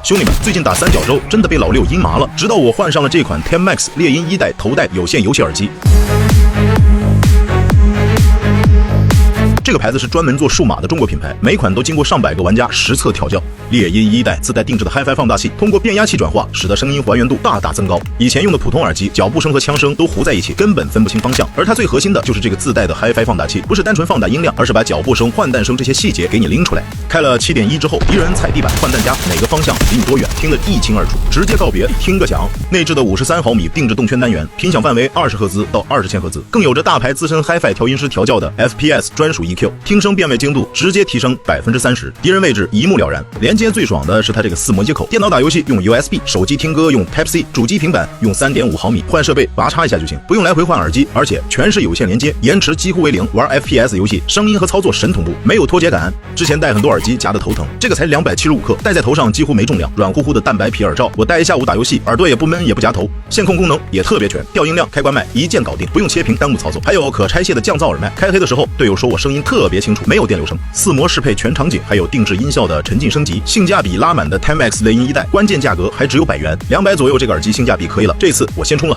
兄弟们，最近打三角洲真的被老六阴麻了，直到我换上了这款 10MAX 猎鹰1代头戴有线游戏耳机。这个牌子是专门做数码的中国品牌，每款都经过上百个玩家实测调教。猎鹰1代自带定制的 HiFi 放大器，通过变压器转化，使得声音还原度大大增高。以前用的普通耳机，脚步声和枪声都糊在一起，根本分不清方向。而它最核心的就是这个自带的 HiFi 放大器，不是单纯放大音量，而是把脚步声、换弹声这些细节给你拎出来。开了7.1之后，敌人踩地板、换弹夹，哪个方向离你多远，听得一清二楚，直接告别听个响。内置的53毫米定制动圈单元，频响范围20赫兹到20千赫兹，更有着大牌资深 HiFi 调音师调教的 FPS 专属 EQ， 听声辨位精度直接提升30%，敌人位置一目了然。连接最爽的是它这个4模接口，电脑打游戏用 USB， 手机听歌用 Type-C， 主机平板用3.5毫米，换设备拔插一下就行，不用来回换耳机，而且全是有线连接，延迟几乎为0，玩 FPS 游戏声音和操作神同步，没有脱节感。之前戴很多耳机夹得头疼，这个才275克，戴在头上几乎没重量，软乎乎的蛋白皮耳罩，我戴一下午打游戏，耳朵也不闷也不夹头，线控功能也特别全，调音量、开关麦一键搞定，不用切屏耽误操作。还有可拆卸的降噪耳麦，开黑的时候队友说我声音特别清楚，没有电流声。4模适配全场景，还有定制音效的沉浸升级，性价比拉满的 10MAX 猎鹰1代，关键价格还只有100元，200左右，这个耳机性价比可以了。这次我先冲了。